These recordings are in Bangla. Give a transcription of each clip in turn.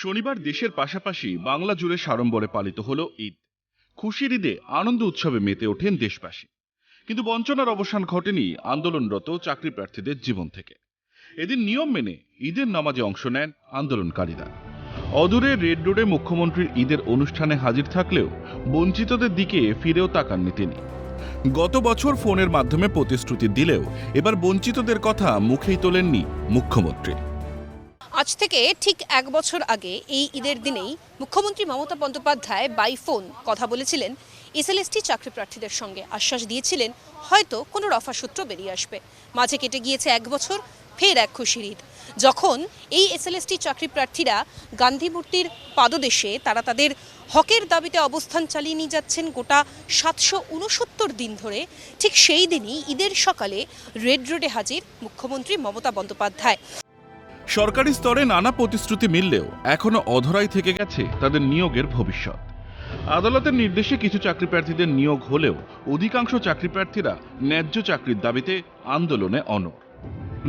শনিবার দেশের পাশাপাশি বাংলা জুড়ে সাড়ম্বরে পালিত হলো ঈদ। খুশির ঈদে আনন্দ উৎসবে মেতে ওঠেন দেশবাসী। কিন্তু বঞ্চনার অবসান ঘটেনি আন্দোলনরত চাকরি প্রার্থীদের জীবন থেকে। এদিন নিয়ম মেনে ঈদের নামাজে অংশ নেন আন্দোলনকারীরা। অদূরে রেড রোডে মুখ্যমন্ত্রীর ঈদের অনুষ্ঠানে হাজির থাকলেও বঞ্চিতদের দিকে ফিরেও তাকাননি তিনি। গত বছর ফোনের মাধ্যমে প্রতিশ্রুতি দিলেও এবার বঞ্চিতদের কথা মুখেই তোলেননি মুখ্যমন্ত্রী। আজ থেকে ঠিক এক বছর আগে এই ঈদের দিনেই মুখ্যমন্ত্রী মমতা বন্দ্যোপাধ্যায় বাই ফোন কথা বলেছিলেন এসএলএসটি চাকরি প্রার্থীদের সঙ্গে। আশ্বাস দিয়েছিলেন হয়তো কোনো রফাসূত্র বেরিয়ে আসবে। মাঝে কেটে গিয়েছে এক বছর, ফের এক খুশির ঈদ, যখন এই এসএলএসটি চাকরি প্রার্থীরা গান্ধী মূর্তির পাদদেশে তারা তাদের হকের দাবিতে অবস্থান চালিয়ে নিয়ে যাচ্ছেন গোটা 769 দিন ধরে। ঠিক সেই দিনই ঈদের সকালে রেড রোডে হাজির মুখ্যমন্ত্রী মমতা বন্দ্যোপাধ্যায়। সরকারি স্তরে নানা প্রতিশ্রুতি মিললেও এখনো অধরাই থেকে গেছে তাদের নিয়োগের ভবিষ্যৎ। আদালতের নির্দেশে কিছু চাকরি প্রার্থীদের নিয়োগ হলেও অধিকাংশ চাকরি প্রার্থীরা ন্যায্য চাকরির দাবিতে আন্দোলনে অনড়।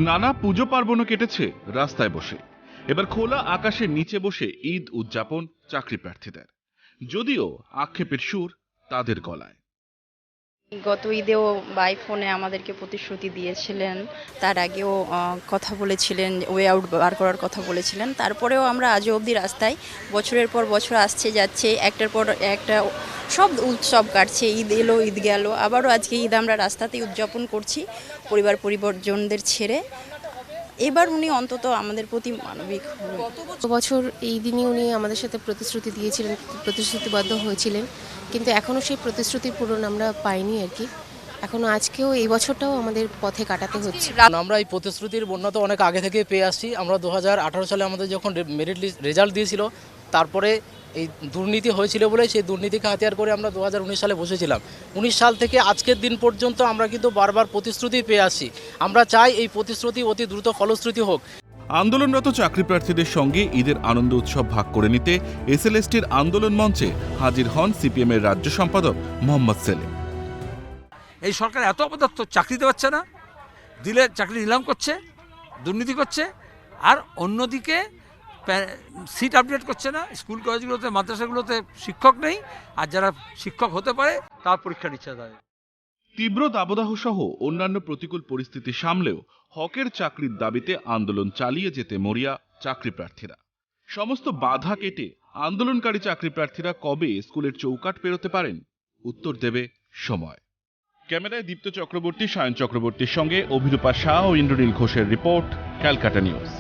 নানা পুজো পার্বণও কেটেছে রাস্তায় বসে। এবার খোলা আকাশের নিচে বসে ঈদ উদযাপন চাকরি প্রার্থীদের, যদিও আক্ষেপের সুর তাদের গলায়। গত ঈদেও বাই ফোনে আমাদেরকে প্রতিশ্রুতি দিয়েছিলেন, তার আগেও কথা বলেছিলেন, ওয়ে আউট বার করার কথা বলেছিলেন। তারপরেও আমরা আজও অবধি রাস্তায় বছরের পর বছর আসছে যাচ্ছে, একটার পর একটা সব উৎসব কাটছে। ঈদ এলো, ঈদ গেল, আবারও আজকে ঈদ আমরা রাস্তাতেই উদযাপন করছি পরিবারজনদের ছেড়ে। এবার উনি অন্তত আমাদের প্রতি মানবিক। গত বছর এই দিনই উনি আমাদের সাথে প্রতিশ্রুতি দিয়েছিলেন, প্রতিশ্রুতিবদ্ধ হয়েছিলেন, কিন্তু এখনও সেই প্রতিশ্রুতির পূরণ আমরা পাইনি আর কি। এখনও আজকেও এই বছরটাও আমাদের পথে কাটাতে হচ্ছে। আমরা এই প্রতিশ্রুতির বন্যা তো অনেক আগে থেকে পেয়ে আসছি। আমরা 2018 সালে আমাদের যখন মেরিট লিস্ট রেজাল্ট দিয়েছিল, তারপরে এই দুর্নীতি হয়েছিল বলে সেই দুর্নীতিকে হাতিয়ার করে আমরা 2019 সালে বসেছিলাম। 19 সাল থেকে আজকের দিন পর্যন্ত আমরা কিন্তু বারবার প্রতিশ্রুতি পেয়ে আসছি। আমরা চাই এই প্রতিশ্রুতি অতি দ্রুত ফলশ্রুতি হোক। আন্দোলনরত চাকরি প্রার্থীদের সঙ্গে ঈদের আনন্দ উৎসব ভাগ করে নিতে এসএলএসটির আন্দোলন মঞ্চে হাজির হন সিপিএম এর রাজ্য সম্পাদক মোহাম্মদ সেলিম। এই সরকার এত অপদার্থ, চাকরি দিতে পারছে না, দিলে চাকরি নিলাম করছে, দুর্নীতি করছে, আর অন্যদিকে সিট আপডেট করছে না। স্কুল কলেজগুলোতে, মাদ্রাসাগুলোতে শিক্ষক নেই, আর যারা শিক্ষক হতে পারে তার পরীক্ষা নিচ্ছে তাদের। তীব্র দাবদাহ সহ অন্যান্য প্রতিকূল পরিস্থিতি সামলেও হকের চাকরির দাবিতে আন্দোলন চালিয়ে যেতে মরিয়া চাকরি প্রার্থীরা। সমস্ত বাধা কেটে আন্দোলনকারী চাকরি প্রার্থীরা কবে স্কুলের চৌকাঠ পেরোতে পারেন, উত্তর দেবে সময়। ক্যামেরায় দীপ্ত চক্রবর্তী, সায়ন চক্রবর্তীর সঙ্গে অভিরূপা শাহ ও ইন্দ্রনীল ঘোষের রিপোর্ট, ক্যালকাটা নিউজ।